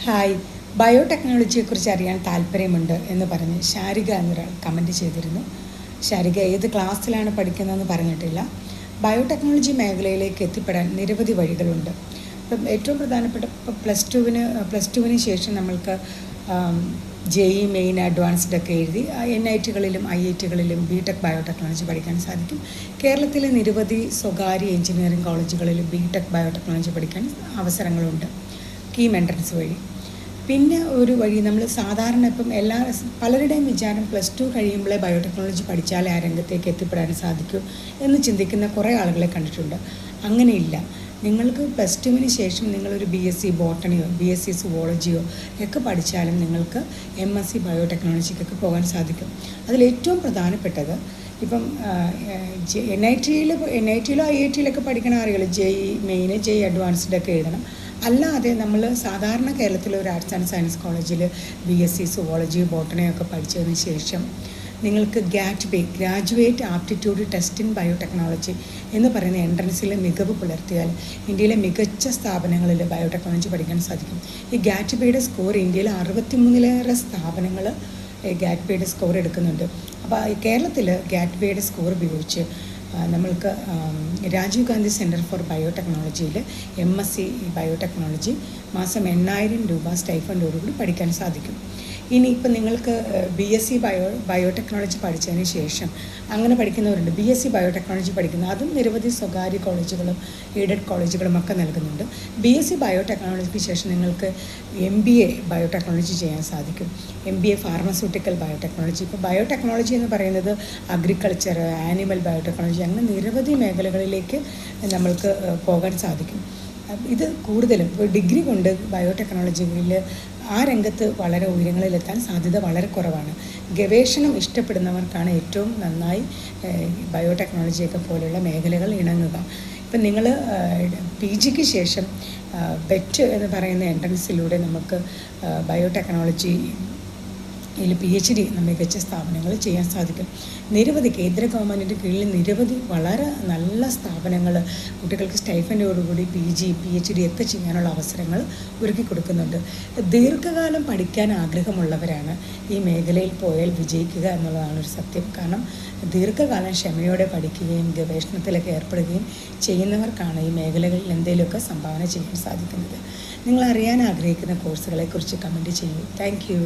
Hi, ബയോടെക്നോളജിയെക്കുറിച്ച് അറിയാൻ താല്പര്യമുണ്ട് എന്ന് പറഞ്ഞ് ശാരിക എന്നൊരാൾ കമൻറ്റ് ചെയ്തിരുന്നു. ശാരിക ഏത് ക്ലാസ്സിലാണ് പഠിക്കുന്നതെന്ന് പറഞ്ഞിട്ടില്ല. ബയോടെക്നോളജി മേഖലയിലേക്ക് എത്തിപ്പെടാൻ നിരവധി വഴികളുണ്ട്. ഇപ്പം ഏറ്റവും പ്രധാനപ്പെട്ട പ്ലസ് ടുവിന് ശേഷം നമ്മൾക്ക് JEE മെയിൻ അഡ്വാൻസ്ഡ് ഒക്കെ എഴുതി NIT-കളിലും IIT-കളിലും BTech ബയോടെക്നോളജി പഠിക്കാൻ സാധിക്കും. കേരളത്തിലെ നിരവധി സ്വകാര്യ എഞ്ചിനീയറിംഗ് കോളേജുകളിലും BTech ബയോടെക്നോളജി പഠിക്കാൻ അവസരങ്ങളുണ്ട്, കീം എൻട്രൻസ് വഴി. പിന്നെ ഒരു വഴി നമ്മൾ സാധാരണ ഇപ്പം പലരുടെയും വിചാരം പ്ലസ് ടു കഴിയുമ്പോഴേ ബയോടെക്നോളജി പഠിച്ചാലേ ആ രംഗത്തേക്ക് എത്തിപ്പെടാൻ സാധിക്കൂ എന്ന് ചിന്തിക്കുന്ന കുറേ ആളുകളെ കണ്ടിട്ടുണ്ട്. അങ്ങനെയില്ല. നിങ്ങൾക്ക് പ്ലസ് ടുവിന് ശേഷം നിങ്ങളൊരു BSc ബോട്ടണിയോ BSc സുവോളജിയോ ഒക്കെ പഠിച്ചാലും നിങ്ങൾക്ക് MSc ബയോടെക്നോളജിക്കൊക്കെ പോകാൻ സാധിക്കും. അതിലേറ്റവും പ്രധാനപ്പെട്ടത് ഇപ്പം NIT-ലോ IIT-ലൊക്കെ പഠിക്കണ അറിയാലോ, JEE മെയിൻ JEE അഡ്വാൻസ്ഡ് ഒക്കെ എഴുതണം. അല്ലാതെ നമ്മൾ സാധാരണ കേരളത്തിലെ ഒരു ആർട്സ് ആൻഡ് സയൻസ് കോളേജിൽ BSc സുവോളജി ബോട്ടണിയോ ഒക്കെ പഠിച്ചതിന് ശേഷം നിങ്ങൾക്ക് GATB graduate aptitude test in biotechnology എന്ന് പറയുന്ന എൻട്രൻസിൽ മികവ് പുലർത്തിയാൽ ഇന്ത്യയിലെ മികച്ച സ്ഥാപനങ്ങളിൽ ബയോടെക്നോളജി പഠിക്കാൻ സാധിക്കും. ഈ GATBയുടെ സ്കോർ ഇന്ത്യയിലെ 63-ലേറെ സ്ഥാപനങ്ങൾ GATBയുടെ സ്കോർ എടുക്കുന്നുണ്ട്. അപ്പോൾ കേരളത്തിൽ GATBയുടെ സ്കോർ ഉപയോഗിച്ച് നമ്മൾക്ക് രാജീവ് ഗാന്ധി സെൻറ്റർ ഫോർ ബയോടെക്നോളജിയിൽ MSc ബയോടെക്നോളജി മാസം 8,000 രൂപ സ്റ്റൈഫൻഡോടുകൂടി പഠിക്കാൻ സാധിക്കും. ഇനിയിപ്പോൾ നിങ്ങൾക്ക് BSc ബയോടെക്നോളജി പഠിച്ചതിന് ശേഷം അങ്ങനെ പഠിക്കുന്നവരുണ്ട്. BSc ബയോടെക്നോളജി പഠിക്കുന്ന അതും നിരവധി സ്വകാര്യ കോളേജുകളും എയ്ഡഡ് കോളേജുകളും ഒക്കെ നൽകുന്നുണ്ട്. BSc ബയോടെക്നോളജിക്ക് ശേഷം നിങ്ങൾക്ക് MBA ബയോടെക്നോളജി ചെയ്യാൻ സാധിക്കും. MBA pharmaceutical biotechnology. ഇപ്പോൾ ബയോടെക്നോളജി എന്ന് പറയുന്നത് അഗ്രികൾച്ചർ, ആനിമൽ ബയോടെക്നോളജി, അങ്ങനെ നിരവധി മേഖലകളിലേക്ക് നമ്മൾക്ക് പോകാൻ സാധിക്കും. ഇത് കൂടുതലും ഡിഗ്രി കൊണ്ട് ബയോടെക്നോളജിയിൽ ആ രംഗത്ത് വളരെ ഉയരങ്ങളിലെത്താൻ സാധ്യത വളരെ കുറവാണ്. ഗവേഷണം ഇഷ്ടപ്പെടുന്നവർക്കാണ് ഏറ്റവും നന്നായി ബയോടെക്നോളജിയൊക്കെ പോലെയുള്ള മേഖലകൾ ഇണങ്ങുക. ഇപ്പം നിങ്ങൾ PGക്ക് ശേഷം BET എന്ന് പറയുന്ന എൻട്രൻസിലൂടെ നമുക്ക് ബയോടെക്നോളജി PhD മികച്ച സ്ഥാപനങ്ങൾ ചെയ്യാൻ സാധിക്കും. നിരവധി കേന്ദ്ര ഗവൺമെൻറ്റിൻ്റെ കീഴിൽ നിരവധി വളരെ നല്ല സ്ഥാപനങ്ങൾ കുട്ടികൾക്ക് സ്റ്റൈഫൻഡോടുകൂടി PG PhD ഒക്കെ ചെയ്യാനുള്ള അവസരങ്ങൾ ഒരുക്കി കൊടുക്കുന്നുണ്ട്. ദീർഘകാലം പഠിക്കാൻ ആഗ്രഹമുള്ളവരാണ് ഈ മേഖലയിൽ പോയാൽ വിജയിക്കുക എന്നുള്ളതാണ് ഒരു സത്യം. കാരണം ദീർഘകാലം ക്ഷമയോടെ പഠിക്കുകയും ഗവേഷണത്തിലൊക്കെ ഏർപ്പെടുകയും ചെയ്യുന്നവർക്കാണ് ഈ മേഖലകളിൽ എന്തെങ്കിലുമൊക്കെ സംഭാവന ചെയ്യാൻ സാധിക്കുന്നത്. നിങ്ങൾ അറിയാൻ ആഗ്രഹിക്കുന്ന കോഴ്സുകളെക്കുറിച്ച് കമൻറ്റ് ചെയ്യൂ. Thank you.